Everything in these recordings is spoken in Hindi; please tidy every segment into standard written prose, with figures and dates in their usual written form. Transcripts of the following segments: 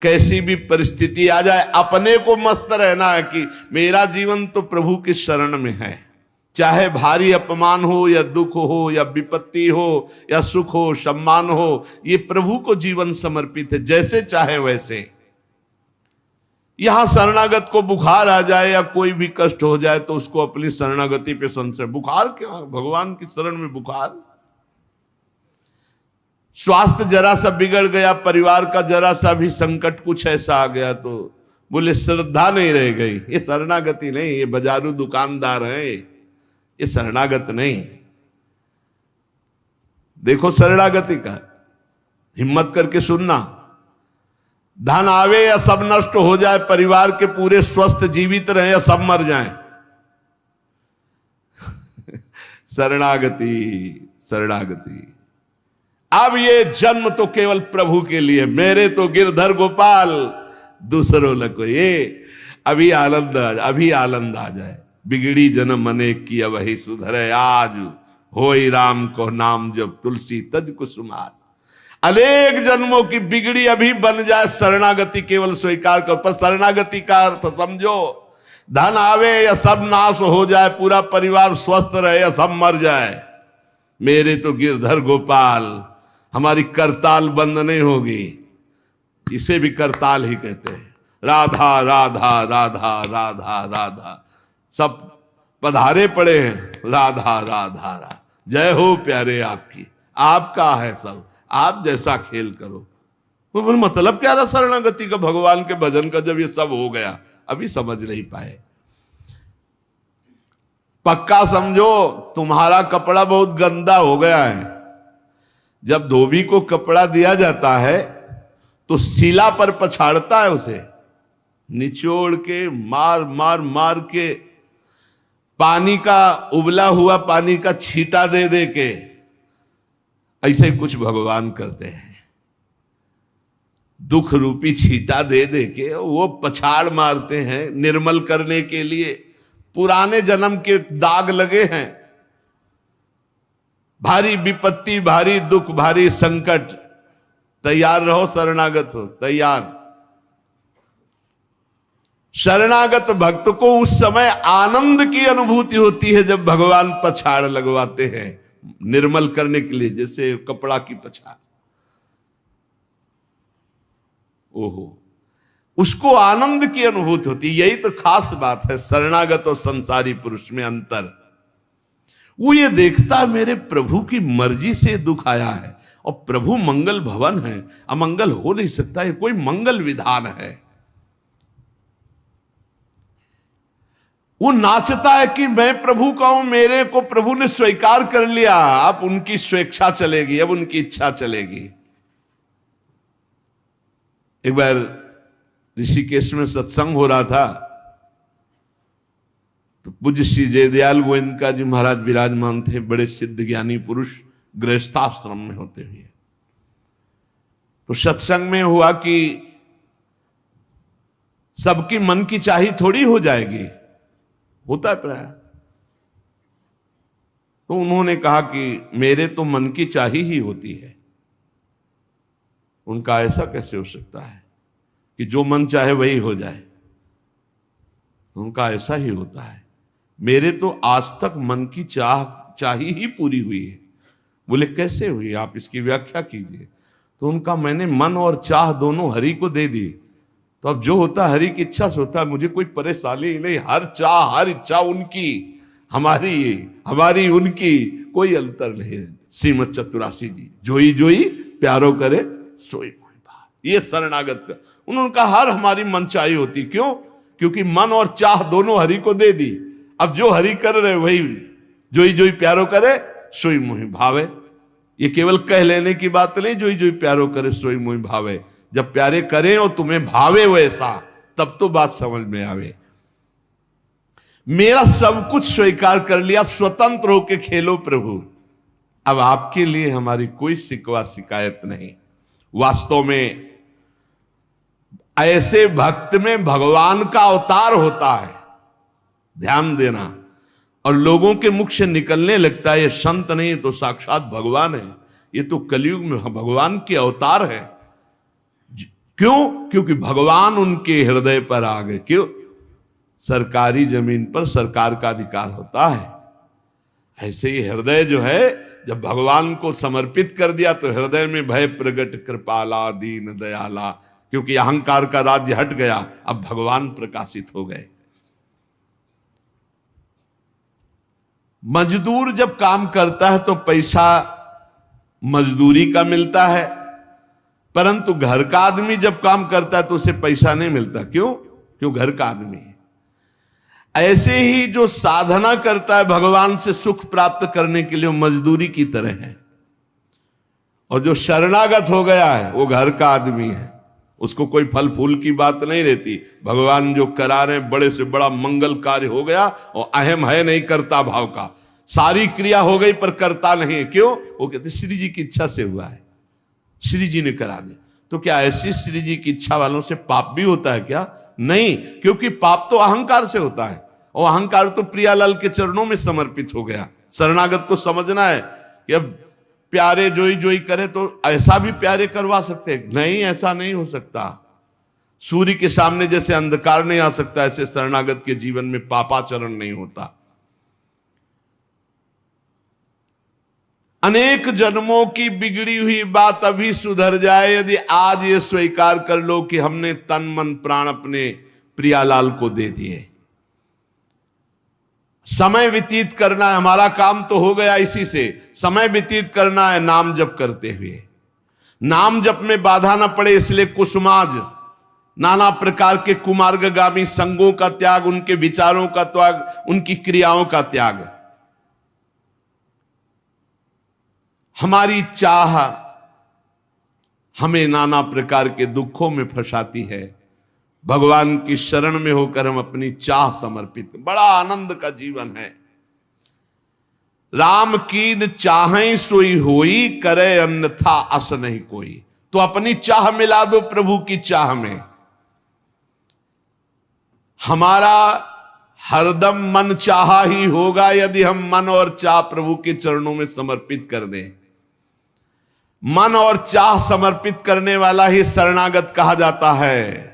कैसी भी परिस्थिति आ जाए अपने को मस्त रहना है कि मेरा जीवन तो प्रभु के शरण में है। चाहे भारी अपमान हो या दुख हो या विपत्ति हो या सुख हो सम्मान हो, ये प्रभु को जीवन समर्पित है, जैसे चाहे वैसे। यहां शरणागत को बुखार आ जाए या कोई भी कष्ट हो जाए तो उसको अपनी शरणागति पे संशय। बुखार क्या, भगवान की शरण में बुखार। स्वास्थ्य जरा सा बिगड़ गया, परिवार का जरा सा भी संकट कुछ ऐसा आ गया तो बोले श्रद्धा नहीं रह गई। ये शरणागति नहीं, ये बाजारू दुकानदार है, ये शरणागत नहीं। देखो शरणागति का हिम्मत करके सुनना। धन आवे या सब नष्ट हो जाए, परिवार के पूरे स्वस्थ जीवित रहे या सब मर जाएं, शरणागति शरणागति। अब ये जन्म तो केवल प्रभु के लिए, मेरे तो गिरधर गोपाल दूसरों लको। ये अभी आनंद आ जाए। बिगड़ी जन्म अनेक की वही सुधरे, आज होई राम को नाम जब तुलसी तज कुसुमार। अनेक जन्मों की बिगड़ी अभी बन जाए, शरणागति केवल स्वीकार कर। पर शरणागति का अर्थ समझो, धन आवे या सब नाश हो जाए, पूरा परिवार स्वस्थ रहे या सब मर जाए, मेरे तो गिरधर गोपाल, हमारी करताल बंद नहीं होगी। इसे भी करताल ही कहते हैं। राधा राधा राधा राधा राधा, सब पधारे पड़े हैं। राधा राधा राधा, जय हो प्यारे आपकी, आपका है सब, आप जैसा खेल करो। तो बोल मतलब क्या रहा शरणागति का, भगवान के भजन का, जब ये सब हो गया। अभी समझ नहीं पाए। पक्का समझो तुम्हारा कपड़ा बहुत गंदा हो गया है। जब धोबी को कपड़ा दिया जाता है तो शिला पर पछाड़ता है, उसे निचोड़ के मार मार मार के, पानी का उबला हुआ पानी का छींटा दे दे के, ऐसे ही कुछ भगवान करते हैं। दुख रूपी छींटा दे दे के वो पछाड़ मारते हैं निर्मल करने के लिए। पुराने जन्म के दाग लगे हैं, भारी विपत्ति, भारी दुख, भारी संकट, तैयार रहो, शरणागत हो, तैयार। शरणागत भक्त को उस समय आनंद की अनुभूति होती है जब भगवान पछाड़ लगवाते हैं निर्मल करने के लिए, जैसे कपड़ा की पछाड़। ओहो, उसको आनंद की अनुभूति होती। यही तो खास बात है शरणागत और संसारी पुरुष में अंतर। वो ये देखता मेरे प्रभु की मर्जी से दुख आया है, और प्रभु मंगल भवन है, अमंगल हो नहीं सकता, ये कोई मंगल विधान है। वो नाचता है कि मैं प्रभु का हूं, मेरे को प्रभु ने स्वीकार कर लिया, अब उनकी स्वेच्छा चलेगी, अब उनकी इच्छा चलेगी। एक बार ऋषिकेश में सत्संग हो रहा था, तो पूज्य श्री जयदयाल गोविंदका जी महाराज विराजमान थे, बड़े सिद्ध ज्ञानी पुरुष, गृहस्थाश्रम में होते हुए। तो सत्संग में हुआ कि सबकी मन की चाही थोड़ी हो जाएगी, होता है प्राय। तो उन्होंने कहा कि मेरे तो मन की चाही ही होती है। उनका ऐसा कैसे हो सकता है कि जो मन चाहे वही हो जाए? तो उनका ऐसा ही होता है, मेरे तो आज तक मन की चाही ही पूरी हुई है। बोले कैसे हुई, आप इसकी व्याख्या कीजिए। तो उनका मैंने मन और चाह दोनों हरि को दे दी, तो अब जो होता है हरि की इच्छा से होता है, मुझे कोई परेशानी ही नहीं। हर चाह हर इच्छा उनकी, हमारी उनकी कोई अंतर नहीं। श्रीमद चतुरासी जी, जोई जोई प्यारो करे सोई मोहि भाव। ये शरणागत का उन्होंने कहा हर हमारी मनचाही होती। क्यों? क्योंकि मन और चाह दोनों हरि को दे दी। अब जो हरि कर रहे वही जोई जोई प्यारो करे सोई मोहि भावे। ये केवल कह लेने की बात नहीं, जोई जोई प्यारो करे सोई मोहि भावे। जब प्यारे करें और तुम्हें भावे वैसा, तब तो बात समझ में आवे। मेरा सब कुछ स्वीकार कर लिया, अब स्वतंत्र होके खेलो प्रभु। अब आपके लिए हमारी कोई शिकवा शिकायत नहीं। वास्तव में ऐसे भक्त में भगवान का अवतार होता है, ध्यान देना। और लोगों के मुख से निकलने लगता है ये संत नहीं तो साक्षात भगवान है, ये तो कलयुग में भगवान के अवतार है। क्यों? क्योंकि भगवान उनके हृदय पर आ गए। क्यों? सरकारी जमीन पर सरकार का अधिकार होता है। ऐसे ही हृदय जो है, जब भगवान को समर्पित कर दिया तो हृदय में भय प्रगट कृपाला दीन दयाला, क्योंकि अहंकार का राज्य हट गया, अब भगवान प्रकाशित हो गए। मजदूर जब काम करता है तो पैसा मजदूरी का मिलता है, परंतु घर का आदमी जब काम करता है तो उसे पैसा नहीं मिलता। क्यों? क्यों? घर का आदमी है। ऐसे ही जो साधना करता है भगवान से सुख प्राप्त करने के लिए, मजदूरी की तरह है। और जो शरणागत हो गया है वो घर का आदमी है, उसको कोई फल फूल की बात नहीं रहती। भगवान जो करा रहे बड़े से बड़ा मंगल कार्य हो गया और अहम है नहीं करता भाव का, सारी क्रिया हो गई पर करता नहीं। क्यों? वो कहते श्री जी की इच्छा से हुआ है, श्री जी ने करा दे। तो क्या ऐसी श्री जी की इच्छा वालों से पाप भी होता है क्या? नहीं, क्योंकि पाप तो अहंकार से होता है, और अहंकार तो प्रियालाल के चरणों में समर्पित हो गया। शरणागत को समझना है कि अब प्यारे जोई जोई करे तो ऐसा भी प्यारे करवा सकते हैं? नहीं, ऐसा नहीं हो सकता। सूर्य के सामने जैसे अंधकार नहीं आ सकता, ऐसे शरणागत के जीवन में पापाचरण नहीं होता। अनेक जन्मों की बिगड़ी हुई बात अभी सुधर जाए यदि आज ये स्वीकार कर लो कि हमने तन मन प्राण अपने प्रियालाल को दे दिए। समय व्यतीत करना है, हमारा काम तो हो गया इसी से। समय व्यतीत करना है नाम जप करते हुए। नाम जप में बाधा न पड़े इसलिए कुसुमाज, नाना प्रकार के कुमार्गगामी संगों का त्याग, उनके विचारों का त्याग, उनकी क्रियाओं का त्याग। हमारी चाह हमें नाना प्रकार के दुखों में फंसाती है। भगवान की शरण में होकर हम अपनी चाह समर्पित, बड़ा आनंद का जीवन है। राम कीन चाहें सोई होई, करे अन्यथा अस नहीं कोई। तो अपनी चाह मिला दो प्रभु की चाह में। हमारा हरदम मन चाहा ही होगा यदि हम मन और चाह प्रभु के चरणों में समर्पित कर दें। मन और चाह समर्पित करने वाला ही शरणागत कहा जाता है।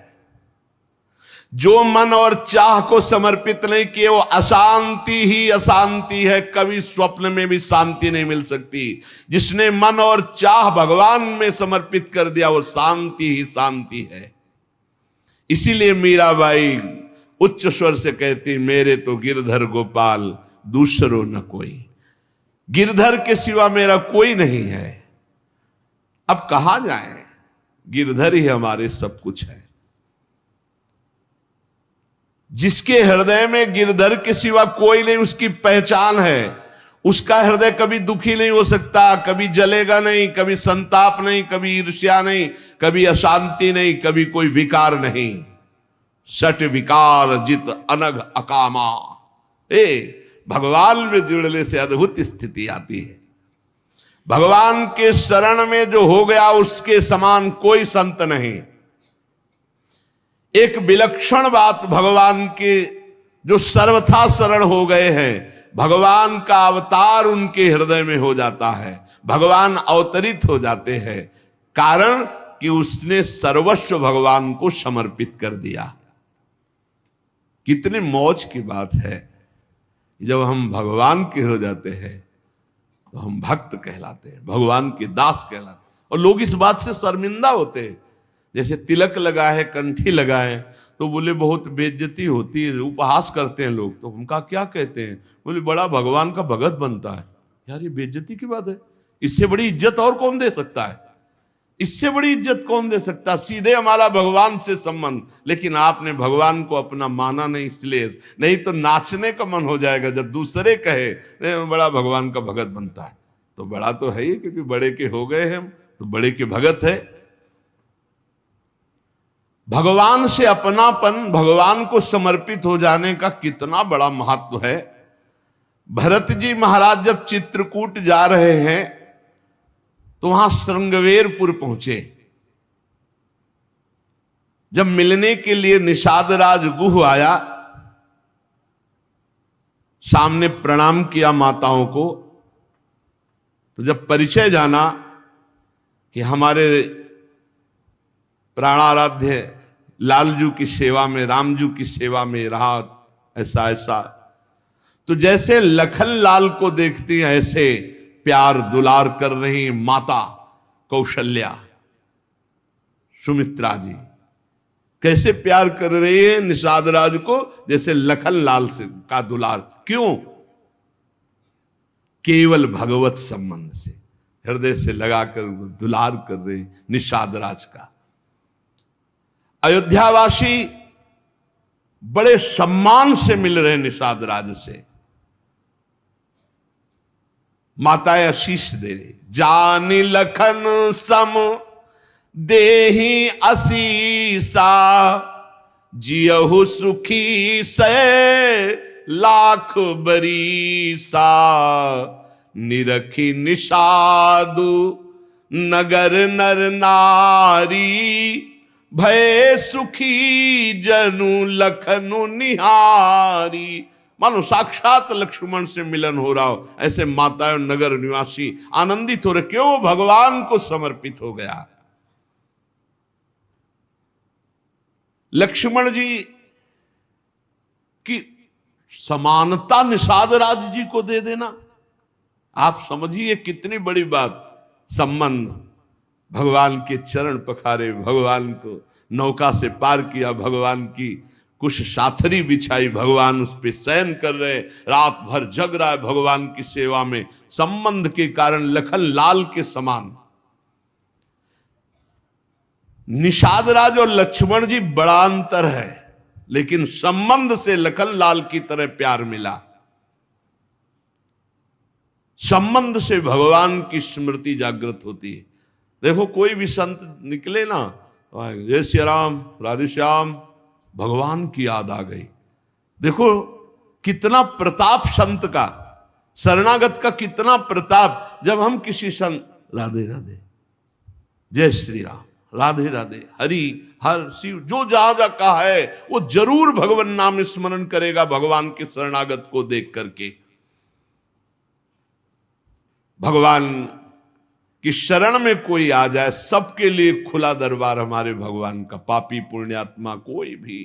जो मन और चाह को समर्पित नहीं किए वो अशांति ही अशांति है, कभी स्वप्न में भी शांति नहीं मिल सकती। जिसने मन और चाह भगवान में समर्पित कर दिया वो शांति ही शांति है। इसीलिए मीराबाई उच्च स्वर से कहती, मेरे तो गिरधर गोपाल दूसरो न कोई। गिरधर के सिवा मेरा कोई नहीं है। अब कहां जाएं? गिरधर ही हमारे सब कुछ है। जिसके हृदय में गिरधर के सिवा कोई नहीं, उसकी पहचान है। उसका हृदय कभी दुखी नहीं हो सकता, कभी जलेगा नहीं, कभी संताप नहीं, कभी ईर्ष्या नहीं, कभी अशांति नहीं, कभी कोई विकार नहीं। सट विकार जित अनघ अकामा। भगवान में जुड़ने से अद्भुत स्थिति आती है। भगवान के शरण में जो हो गया उसके समान कोई संत नहीं। एक विलक्षण बात, भगवान के जो सर्वथा शरण हो गए हैं, भगवान का अवतार उनके हृदय में हो जाता है। भगवान अवतरित हो जाते हैं, कारण कि उसने सर्वस्व भगवान को समर्पित कर दिया। कितने मौज की बात है, जब हम भगवान के हो जाते हैं तो हम भक्त कहलाते हैं, भगवान के दास कहलाते हैं। और लोग इस बात से शर्मिंदा होते हैं। जैसे तिलक लगाए, कंठी लगाए तो बोले बहुत बेइज्जती होती है, उपहास करते हैं लोग। तो हम कहा क्या कहते हैं? बोले बड़ा भगवान का भगत बनता है। यार ये बेइज्जती की बात है। इससे बड़ी इज्जत और कौन दे सकता है? इससे बड़ी इज्जत कौन दे सकता? सीधे हमारा भगवान से संबंध। लेकिन आपने भगवान को अपना माना नहीं, इसलिए नहीं तो नाचने का मन हो जाएगा जब दूसरे कहे बड़ा भगवान का भगत बनता है। तो बड़ा तो है ही, क्योंकि बड़े के हो गए हम तो बड़े के भगत है। भगवान से अपनापन, भगवान को समर्पित हो जाने का कितना बड़ा महत्व है। भरत जी महाराज जब चित्रकूट जा रहे हैं तो वहां श्रृंगवेरपुर पहुंचे। जब मिलने के लिए निषाद राज गुह आया, सामने प्रणाम किया माताओं को। तो जब परिचय जाना कि हमारे प्राणाराध्य लालजू की सेवा में, रामजू की सेवा में रहा, ऐसा ऐसा। तो जैसे लखन लाल को देखती हैं ऐसे प्यार दुलार कर रही माता कौशल्या, सुमित्रा जी कैसे प्यार कर रही है निषाद राज को, जैसे लखन लाल से का दुलार। क्यों? केवल भगवत संबंध से, हृदय से लगाकर दुलार कर रहे निषाद राज का। अयोध्यावासी बड़े सम्मान से मिल रहे निषाद राज से, माताएं आशीष दे रही, जानी लखन सम देही असीसा, जियहु सुखी से लाख बरीसा, निरखी निषादु नगर नर नारी, भय सुखी जनु लखनु निहारी। मानो साक्षात लक्ष्मण से मिलन हो रहा हो, ऐसे माताएं नगर निवासी आनंदित हो रहे। क्यों? भगवान को समर्पित हो गया। लक्ष्मण जी की समानता निषाद राज जी को दे देना, आप समझिए कितनी बड़ी बात। संबंध, भगवान के चरण पखारे, भगवान को नौका से पार किया, भगवान की कुछ साथरी बिछाई, भगवान उस पे शयन कर रहे, रात भर जग रहा है भगवान की सेवा में। संबंध के कारण लखन लाल के समान निषाद राज और लक्ष्मण जी बड़ा अंतर है, लेकिन संबंध से लखन लाल की तरह प्यार मिला। संबंध से भगवान की स्मृति जागृत होती है। देखो कोई भी संत निकले ना, जय श्री राम, राधे श्याम, भगवान की याद आ गई। देखो कितना प्रताप संत का, शरणागत का कितना प्रताप। जब हम किसी संत, राधे राधे, जय श्री राम, राधे राधे, हरि हर शिव, जो जहां जा कहा है वो जरूर भगवान नाम स्मरण करेगा भगवान के शरणागत को देख करके। भगवान कि शरण में कोई आ जाए, सबके लिए खुला दरबार हमारे भगवान का। पापी पुण्यात्मा कोई भी,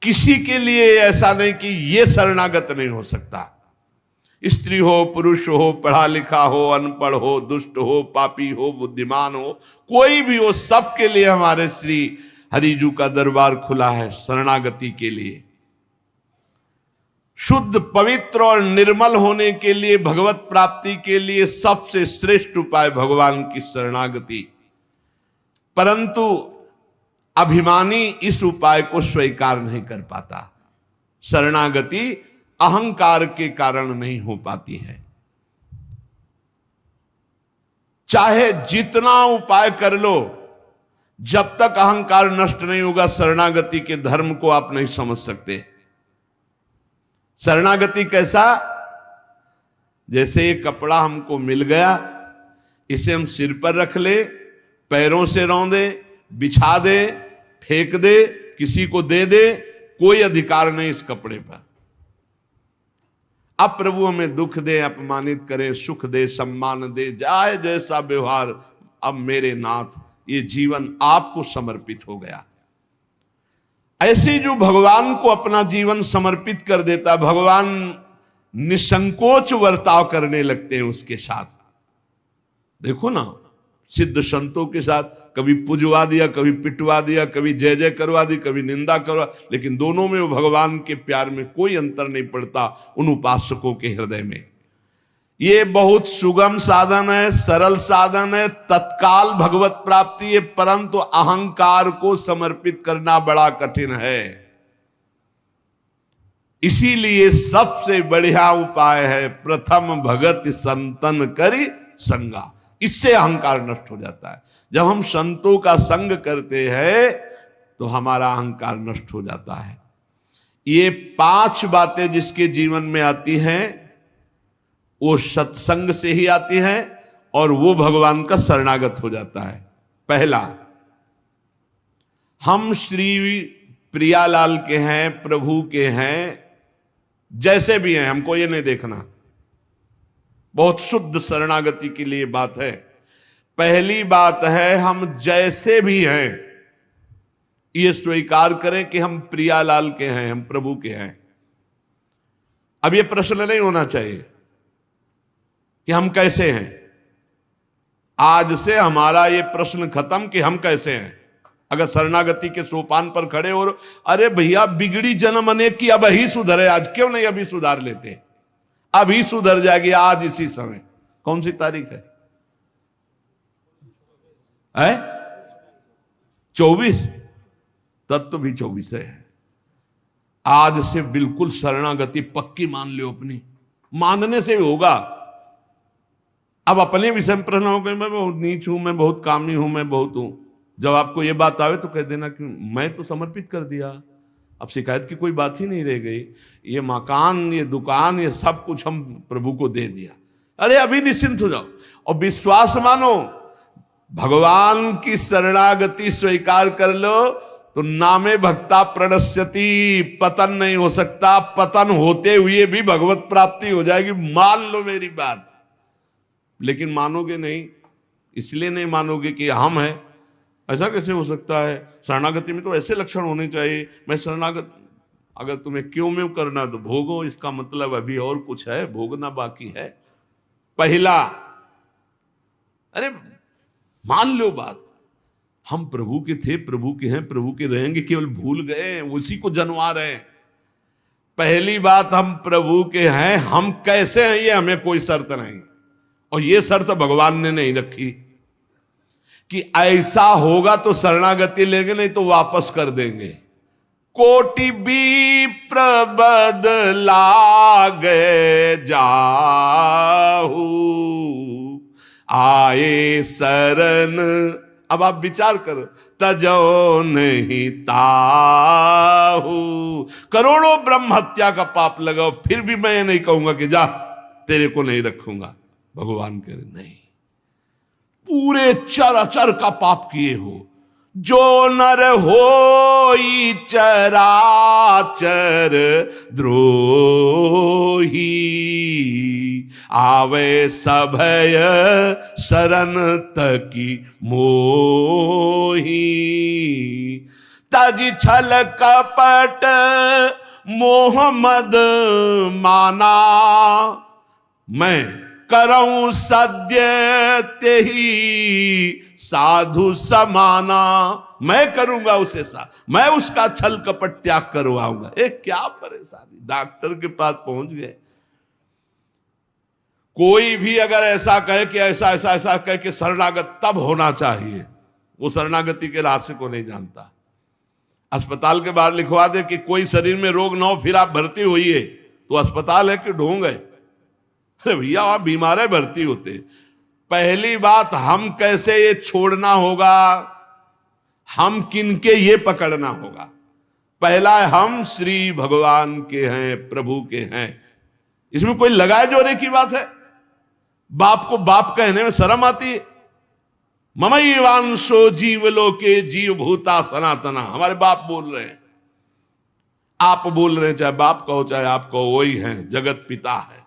किसी के लिए ऐसा नहीं कि ये शरणागत नहीं हो सकता। स्त्री हो, पुरुष हो, पढ़ा लिखा हो, अनपढ़ हो, दुष्ट हो, पापी हो, बुद्धिमान हो, कोई भी हो, सबके लिए हमारे श्री हरिजू का दरबार खुला है शरणागति के लिए। शुद्ध, पवित्र और निर्मल होने के लिए, भगवत प्राप्ति के लिए सबसे श्रेष्ठ उपाय भगवान की शरणागति। परंतु अभिमानी इस उपाय को स्वीकार नहीं कर पाता। शरणागति अहंकार के कारण नहीं हो पाती है। चाहे जितना उपाय कर लो, जब तक अहंकार नष्ट नहीं होगा, शरणागति के धर्म को आप नहीं समझ सकते। शरणागति कैसा? जैसे ये कपड़ा हमको मिल गया, इसे हम सिर पर रख ले, पैरों से रौंदे, बिछा दे, फेंक दे, किसी को दे दे, कोई अधिकार नहीं इस कपड़े पर। अब प्रभु हमें दुख दे, अपमानित करे, सुख दे, सम्मान दे, जाए जैसा व्यवहार, अब मेरे नाथ ये जीवन आपको समर्पित हो गया। ऐसे जो भगवान को अपना जीवन समर्पित कर देता, भगवान निसंकोच वर्ताव करने लगते हैं उसके साथ। देखो ना, सिद्ध संतों के साथ कभी पुजवा दिया, कभी पिटवा दिया, कभी जय जय करवा दी, कभी निंदा करवा, लेकिन दोनों में वो भगवान के प्यार में कोई अंतर नहीं पड़ता उन उपासकों के हृदय में। ये बहुत सुगम साधन है, सरल साधन है, तत्काल भगवत प्राप्ति है, परंतु अहंकार को समर्पित करना बड़ा कठिन है। इसीलिए सबसे बढ़िया उपाय है प्रथम भगत संतन करि संगा। इससे अहंकार नष्ट हो जाता है। जब हम संतों का संग करते हैं तो हमारा अहंकार नष्ट हो जाता है। ये 5 बातें जिसके जीवन में आती हैं वो सत्संग से ही आती है और वो भगवान का शरणागत हो जाता है। पहला, हम श्री प्रियालाल के हैं, प्रभु के हैं, जैसे भी हैं, हमको ये नहीं देखना। बहुत शुद्ध शरणागति के लिए बात है। पहली बात है हम जैसे भी हैं ये स्वीकार करें कि हम प्रियालाल के हैं, हम प्रभु के हैं। अब ये प्रश्न नहीं होना चाहिए कि हम कैसे हैं। आज से हमारा ये प्रश्न खत्म कि हम कैसे हैं। अगर शरणागति के सोपान पर खड़े और अरे भैया बिगड़ी जन्म अनेक की, अब ही सुधरे, आज क्यों नहीं अभी सुधार लेते, अभी सुधर जाएगी आज इसी समय। कौन सी तारीख है? 24। तब तो भी 24 है। आज से बिल्कुल शरणागति पक्की मान लो अपनी, मानने से होगा। अब अपने विषय में प्रश्न हो गए, मैं बहुत नीच हूं, मैं बहुत कामी हूं, मैं बहुत हूं। जब आपको ये बात आवे तो कह देना कि मैं तो समर्पित कर दिया, अब शिकायत की कोई बात ही नहीं रह गई। ये मकान, ये दुकान, ये सब कुछ हम प्रभु को दे दिया। अरे अभी निश्चिंत हो जाओ और विश्वास मानो, भगवान की शरणागति स्वीकार कर लो तो नामे भक्ता प्रणश्यति, पतन नहीं हो सकता। पतन होते हुए भी भगवत प्राप्ति हो जाएगी, मान लो मेरी बात। लेकिन मानोगे नहीं, इसलिए नहीं मानोगे कि हम हैं। ऐसा कैसे हो सकता है? शरणागति में तो ऐसे लक्षण होने चाहिए। मैं शरणागत, अगर तुम्हें क्यों में करना तो भोगो, इसका मतलब अभी और कुछ है, भोगना बाकी है। पहला, अरे मान लो बात, हम प्रभु के थे, प्रभु के हैं, प्रभु के रहेंगे, केवल भूल गए, उसी को जनवा रहे हैं। पहली बात, हम प्रभु के हैं, हम कैसे हैं ये हमें कोई शर्त नहीं, और ये शर्त भगवान ने नहीं रखी कि ऐसा होगा तो शरणागति लेंगे, नहीं तो वापस कर देंगे। कोटि विप्र बदलागे जाहू, आए शरण। अब आप विचार करो, तजो नहीं ताहू। करोड़ों ब्रह्म हत्या का पाप लगाओ, फिर भी मैं नहीं कहूंगा कि जा तेरे को नहीं रखूंगा। भगवान कह रहे नहीं, पूरे चराचर का पाप किए हो, जो नर होई चराचर द्रोही, आवे सभय शरण तकी मोही। तज छल कपट मोह मद माना, मैं करऊं सद्य तेहि साधु समाना। मैं करूंगा उसे मैं उसका छल कपट त्याग करवाऊंगा। क्या परेशानी, डॉक्टर के पास पहुंच गए। कोई भी अगर ऐसा कहे कि ऐसा ऐसा ऐसा कहे कि शरणागत तब होना चाहिए, वो शरणागति के रहस्य को नहीं जानता। अस्पताल के बाहर लिखवा दे कि कोई शरीर में रोग न हो फिर आप भर्ती होइए, तो अस्पताल है कि ढोंग है? अरे भैया आप बीमार है, भर्ती होते। पहली बात, हम कैसे ये छोड़ना होगा, हम किनके ये पकड़ना होगा। पहला है, हम श्री भगवान के हैं, प्रभु के हैं। इसमें कोई लगाए जोड़े की बात है? बाप को बाप कहने में शर्म आती है। ममैवांशो जीवलोके जीव भूता सनातना, हमारे बाप बोल रहे हैं, आप बोल रहे हैं, चाहे बाप कहो चाहे आप कहो, वही हैं, जगत पिता है।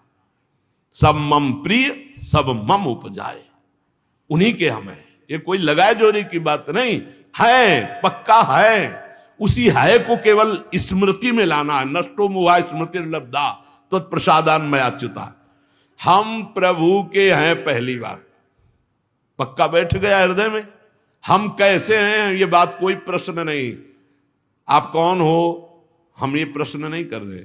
सब मम प्रिय सब मम उपजाए, उन्हीं के हम हैं। ये कोई लगाए जोड़ी की बात नहीं है, पक्का है। उसी है को केवल स्मृति में लाना है। नष्टो मुहा स्मृति लब्धा तत्प्रसादान मयाच्युता। हम प्रभु के हैं, पहली बात पक्का बैठ गया हृदय में। हम कैसे हैं ये बात कोई प्रश्न नहीं। आप कौन हो हम ये प्रश्न नहीं कर रहे।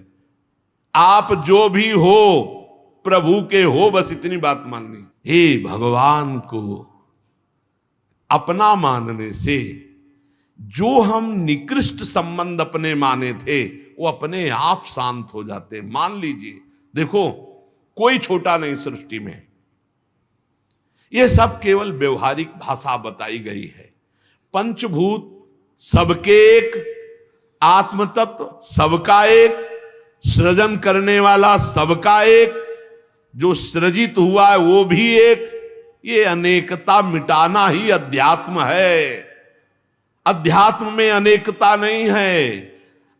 आप जो भी हो प्रभु के हो, बस इतनी बात माननी। हे भगवान को अपना मानने से जो हम निकृष्ट संबंध अपने माने थे वो अपने आप शांत हो जाते। मान लीजिए, देखो कोई छोटा नहीं सृष्टि में, यह सब केवल व्यवहारिक भाषा बताई गई है। पंचभूत सबके एक, आत्म तत्व सबका एक, सृजन करने वाला सबका एक, जो सृजित हुआ है वो भी एक। ये अनेकता मिटाना ही अध्यात्म है। अध्यात्म में अनेकता नहीं है,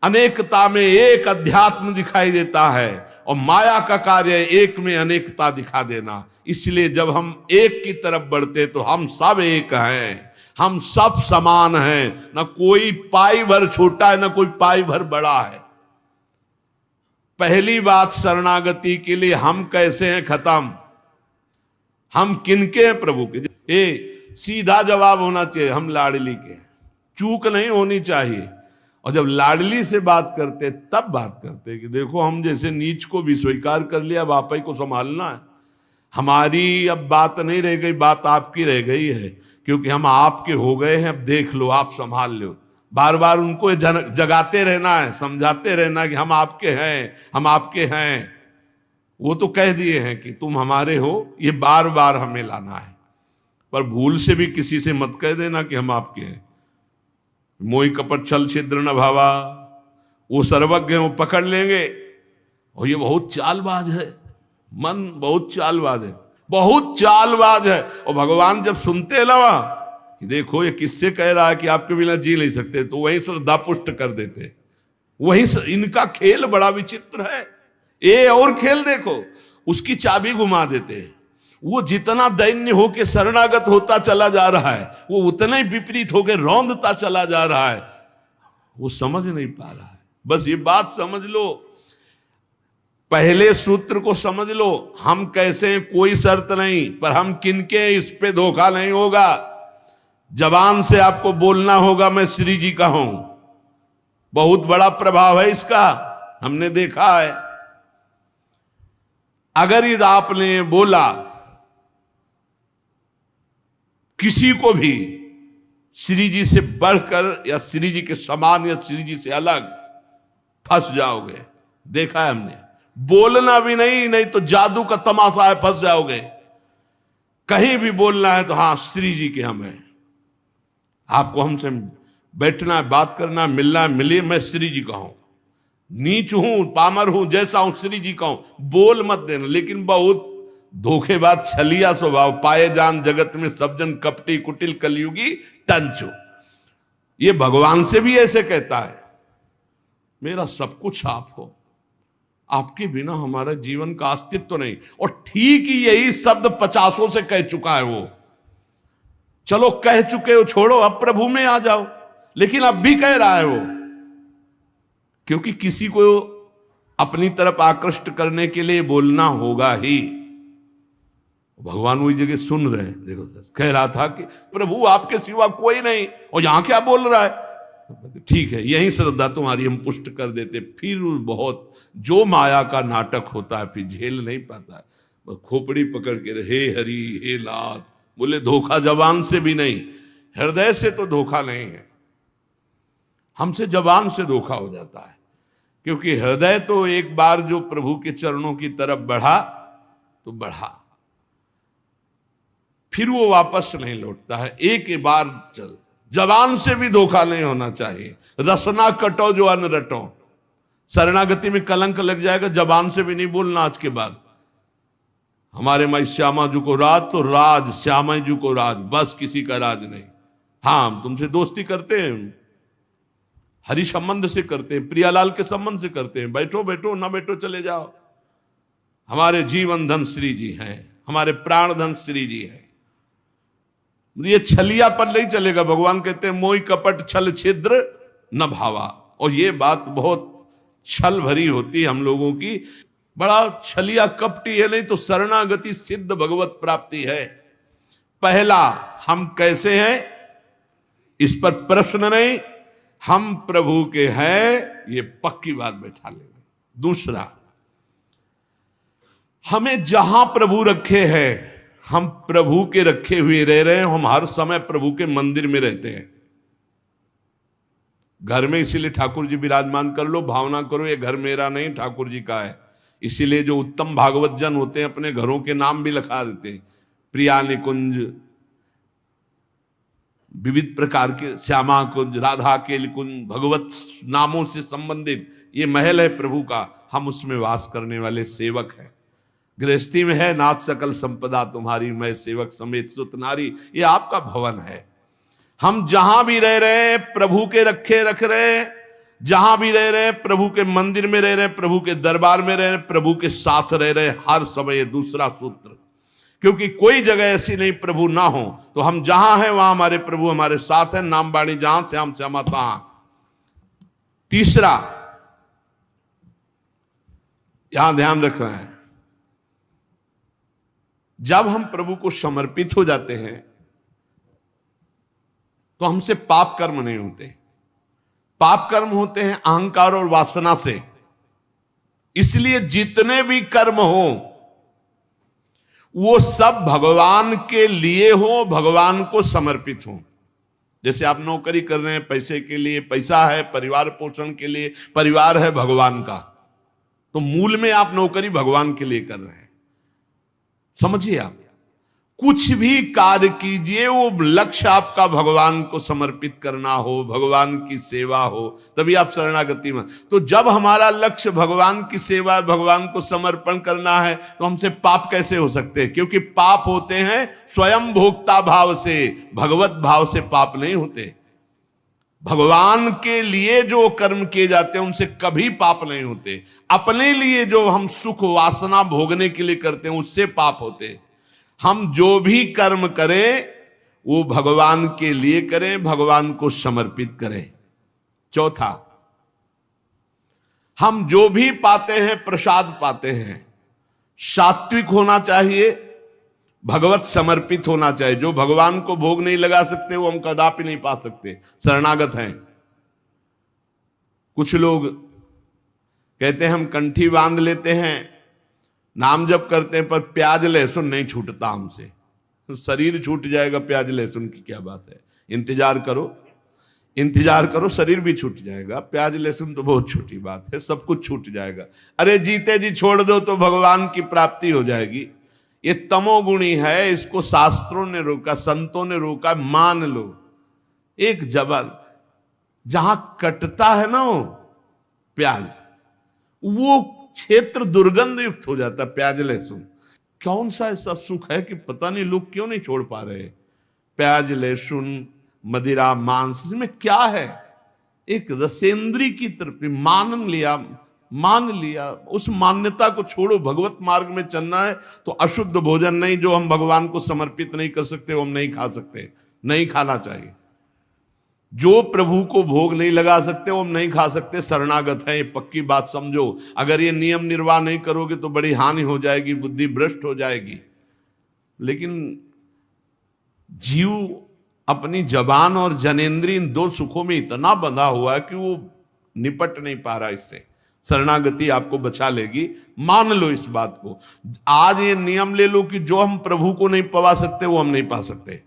अनेकता में एक अध्यात्म दिखाई देता है। और माया का कार्य है एक में अनेकता दिखा देना। इसलिए जब हम एक की तरफ बढ़ते तो हम सब एक हैं, हम सब समान हैं, ना कोई पाई भर छोटा है ना कोई पाई भर बड़ा है। पहली बात शरणागति के लिए हम कैसे हैं खत्म, हम किनके हैं प्रभु के। सीधा जवाब होना चाहिए, हम लाडली के, चूक नहीं होनी चाहिए। और जब लाडली से बात करते तब बात करते कि देखो हम जैसे नीच को भी स्वीकार कर लिया, अब आप ही को संभालना है, हमारी अब बात नहीं रह गई, बात आपकी रह गई है, क्योंकि हम आपके हो गए हैं, अब देख लो आप संभाल लो। बार बार उनको जगाते रहना है, समझाते रहना कि हम आपके हैं, हम आपके हैं। वो तो कह दिए हैं कि तुम हमारे हो, ये बार बार हमें लाना है। पर भूल से भी किसी से मत कह देना कि हम आपके हैं। मोहि कपट छल छिद्र न भावा, वो सर्वज्ञ वो पकड़ लेंगे। और ये बहुत चालबाज है, मन बहुत चालबाज है, बहुत चालबाज है। और भगवान जब सुनते लवा कि देखो ये किससे कह रहा है कि आपके बिना जी नहीं सकते, तो वहीं श्रद्धा पुष्ट कर देते। वहीं इनका खेल बड़ा विचित्र है। ये और खेल देखो, उसकी चाबी घुमा देते हैं। वो जितना दैन्य होके शरणागत होता चला जा रहा है, वो उतना ही विपरीत होके रौंदता चला जा रहा है। वो समझ नहीं पा रहा है। बस ये बात समझ लो, पहले सूत्र को समझ लो, हम कैसे हैं कोई शर्त नहीं, पर हम किनके इस पे धोखा नहीं होगा। जबान से आपको बोलना होगा मैं श्री जी का हूं, बहुत बड़ा प्रभाव है इसका, हमने देखा है। अगर यदि आपने बोला किसी को भी श्री जी से बढ़कर या श्री जी के समान या श्री जी से अलग, फंस जाओगे। देखा है हमने, बोलना भी नहीं तो जादू का तमाशा है, फंस जाओगे। कहीं भी बोलना है तो हाँ श्री जी के हम हैं, आपको हमसे बैठना है, बात करना है, मिलना है, मिलिए, मैं श्री जी का हूं, नीच हूं, पामर हूं, जैसा हूं श्री जी का हूं, बोल मत देना। लेकिन बहुत धोखेबाज छलिया स्वभाव, पाए जान जगत में सब जन कपटी कुटिल कलयुगी टंचो। ये भगवान से भी ऐसे कहता है, मेरा सब कुछ आप हो, आपके बिना हमारा जीवन का अस्तित्व तो नहीं। और ठीक ही यही शब्द 50 से कह चुका है वो। चलो कह चुके हो, छोड़ो, अब प्रभु में आ जाओ। लेकिन अब भी कह रहा है वो, क्योंकि किसी को अपनी तरफ आकृष्ट करने के लिए बोलना होगा ही। भगवान वही जगह सुन रहे हैं। देखो कह रहा था कि प्रभु आपके सिवा कोई नहीं, और यहां क्या बोल रहा है। ठीक है, यही श्रद्धा तुम्हारी हम पुष्ट कर देते। फिर बहुत जो माया का नाटक होता है फिर झेल नहीं पाता है, खोपड़ी पकड़ के हे हरि हे नाथ बोले। धोखा जबान से भी नहीं, हृदय से तो धोखा नहीं है, हमसे जबान से धोखा हो जाता है। क्योंकि हृदय तो एक बार जो प्रभु के चरणों की तरफ बढ़ा तो बढ़ा, फिर वो वापस नहीं लौटता है। एक बार चल, जबान से भी धोखा नहीं होना चाहिए। रसना कटो जो अन्न रटो, शरणागति में कलंक लग जाएगा। जबान से भी नहीं बोलना आज के बाद, हमारे माई श्यामा जी को राज तो राज, श्यामा जी को राज, बस किसी का राज नहीं। हाँ हम तुमसे दोस्ती करते हैं, हरि संबंध से करते हैं, प्रियालाल के संबंध से करते हैं, बैठो बैठो, ना बैठो चले जाओ। हमारे जीवन धन श्री जी हैं, हमारे प्राण धन श्री जी हैं। ये छलिया पर नहीं चलेगा। भगवान कहते हैं मोहि कपट छल छिद्र न भावा। और ये बात बहुत छल भरी होती है हम लोगों की, बड़ा छलिया कपटी है। नहीं तो शरणागति सिद्ध भगवत प्राप्ति है। पहला, हम कैसे हैं इस पर प्रश्न नहीं, हम प्रभु के हैं ये पक्की बात बैठा लेंगे। दूसरा, हमें जहां प्रभु रखे हैं हम प्रभु के रखे हुए रह रहे हैं। हम हर समय प्रभु के मंदिर में रहते हैं, घर में। इसीलिए ठाकुर जी विराजमान कर लो, भावना करो ये घर मेरा नहीं ठाकुर जी का है। इसीलिए जो उत्तम भागवत जन होते हैं अपने घरों के नाम भी लिखा देते हैं, प्रिया निकुंज, विविध प्रकार के श्यामा कुंज, राधा के कुंज, भगवत नामों से संबंधित ये महल है प्रभु का। हम उसमें वास करने वाले सेवक हैं। गृहस्थी में है नाथ सकल संपदा तुम्हारी, मैं सेवक समेत सुत नारी, ये आपका भवन है। हम जहां भी रह रहे हैं प्रभु के रखे रख रहे हैं। जहां भी रह रहे हैं, प्रभु के मंदिर में रह रहे हैं, प्रभु के दरबार में रह रहे हैं, प्रभु के साथ रह रहे हैं हर समय। दूसरा सूत्र, क्योंकि कोई जगह ऐसी नहीं प्रभु ना हो, तो हम जहां हैं वहां हमारे प्रभु हमारे साथ है। नाम बाणी जहां से हम श्यामा तहां। तीसरा यहां ध्यान रखना है, जब हम प्रभु को समर्पित हो जाते हैं तो हमसे पाप कर्म नहीं होते। पाप कर्म होते हैं अहंकार और वासना से। इसलिए जितने भी कर्म हो वो सब भगवान के लिए हो, भगवान को समर्पित हो। जैसे आप नौकरी कर रहे हैं पैसे के लिए, पैसा है परिवार पोषण के लिए, परिवार है भगवान का, तो मूल में आप नौकरी भगवान के लिए कर रहे हैं। समझिए, आप कुछ भी कार्य कीजिए वो लक्ष्य आपका भगवान को समर्पित करना हो, भगवान की सेवा हो, तभी आप शरणागति में। तो जब हमारा लक्ष्य भगवान की सेवा, भगवान को समर्पण करना है, तो हमसे पाप कैसे हो सकते हैं? क्योंकि पाप होते हैं स्वयं भोक्ता भाव से, भगवत भाव से पाप नहीं होते। भगवान के लिए जो कर्म किए जाते हैं उनसे कभी पाप नहीं होते। अपने लिए जो हम सुख वासना भोगने के लिए करते हैं उससे पाप होते। हम जो भी कर्म करें वो भगवान के लिए करें, भगवान को समर्पित करें। चौथा, हम जो भी पाते हैं प्रसाद पाते हैं, सात्विक होना चाहिए, भगवत समर्पित होना चाहिए। जो भगवान को भोग नहीं लगा सकते वो हम कदापि नहीं पा सकते, शरणागत हैं। कुछ लोग कहते हैं हम कंठी बांध लेते हैं, नाम जप करते हैं, पर प्याज लहसुन नहीं छूटता हमसे। तो शरीर छूट जाएगा, प्याज लहसुन की क्या बात है? इंतजार करो, इंतजार करो, शरीर भी छूट जाएगा। प्याज लहसुन तो बहुत छोटी बात है, सब कुछ छूट जाएगा। अरे जीते जी छोड़ दो तो भगवान की प्राप्ति हो जाएगी। ये तमोगुणी है, इसको शास्त्रों ने रोका, संतों ने रोका। मान लो एक जबल जहां कटता है ना वो प्याज, वो क्षेत्र दुर्गंध युक्त हो जाता है। प्याज लहसुन कौन सा ऐसा सुख है कि पता नहीं लोग क्यों नहीं छोड़ पा रहे? प्याज लहसुन मदिरा मांस, इसमें क्या है? एक रसेंद्री की तरफ मान लिया। उस मान्यता को छोड़ो। भगवत मार्ग में चलना है तो अशुद्ध भोजन नहीं, जो हम भगवान को समर्पित नहीं कर सकते वो हम नहीं खा सकते, नहीं खाना चाहिए। जो प्रभु को भोग नहीं लगा सकते वो हम नहीं खा सकते, शरणागत है। ये पक्की बात समझो। अगर ये नियम निर्वाह नहीं करोगे तो बड़ी हानि हो जाएगी, बुद्धि भ्रष्ट हो जाएगी। लेकिन जीव अपनी जबान और जनेंद्री इन दो सुखों में इतना बंधा हुआ है कि वो निपट नहीं पा रहा इससे। शरणागति आपको बचा लेगी, मान लो इस बात को। आज ये नियम ले लो कि जो हम प्रभु को नहीं पा सकते वो हम नहीं पा सकते।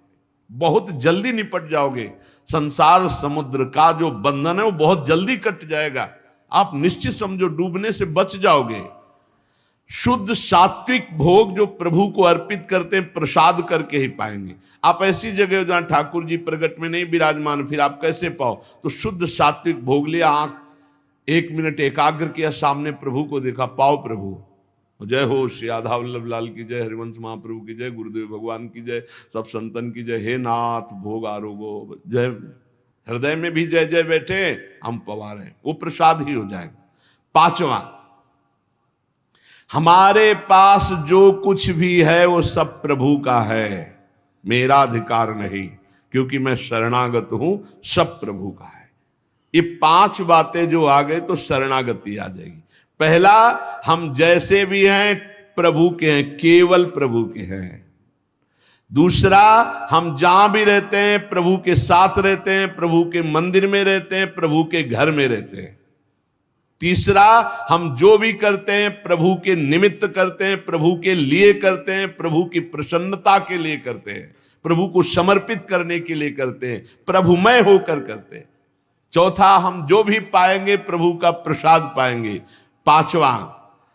बहुत जल्दी निपट जाओगे। संसार समुद्र का जो बंधन है वो बहुत जल्दी कट जाएगा। आप निश्चित समझो, डूबने से बच जाओगे। शुद्ध सात्विक भोग जो प्रभु को अर्पित करते हैं प्रसाद करके ही पाएंगे। आप ऐसी जगह जहां ठाकुर जी प्रगट में नहीं विराजमान, फिर आप कैसे पाओ? तो शुद्ध सात्विक भोग लिया, आंख 1 मिनट एकाग्र किया, सामने प्रभु को देखा, पाओ प्रभु। जय हो श्री राधा वल्लभ लाल की जय, हरिवंश महाप्रभु की जय, गुरुदेव भगवान की जय, सब संतन की जय। हे नाथ भोग आरोगो जय। हृदय में भी जय जय बैठे, हम पवार हैं, वो प्रसाद ही हो जाएगा। पांचवा, हमारे पास जो कुछ भी है वो सब प्रभु का है, मेरा अधिकार नहीं, क्योंकि मैं शरणागत हूं, सब प्रभु का है। ये 5 बातें जो आ गए तो शरणागति आ जाएगी। पहला, हम जैसे भी हैं प्रभु के हैं, केवल प्रभु के हैं। दूसरा, हम जहां भी रहते हैं प्रभु के साथ रहते हैं, प्रभु के मंदिर में रहते हैं, प्रभु के घर में रहते हैं। तीसरा, हम जो भी करते हैं प्रभु के निमित्त करते हैं, प्रभु के लिए करते हैं, प्रभु की प्रसन्नता के लिए करते हैं, प्रभु को समर्पित करने के लिए करते हैं, प्रभुमय होकर करते हैं। चौथा, हम जो भी पाएंगे प्रभु का प्रसाद पाएंगे। पांचवा,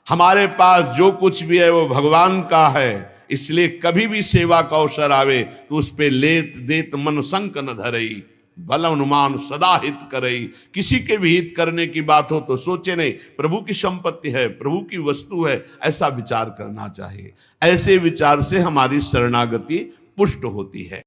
हमारे पास जो कुछ भी है वो भगवान का है, इसलिए कभी भी सेवा का अवसर आवे तो उस पे लेत देत मन संक न धरई, बल अनुमान सदा हित करई। किसी के भी हित करने की बात हो तो सोचे नहीं, प्रभु की संपत्ति है, प्रभु की वस्तु है, ऐसा विचार करना चाहिए। ऐसे विचार से हमारी शरणागति पुष्ट होती है।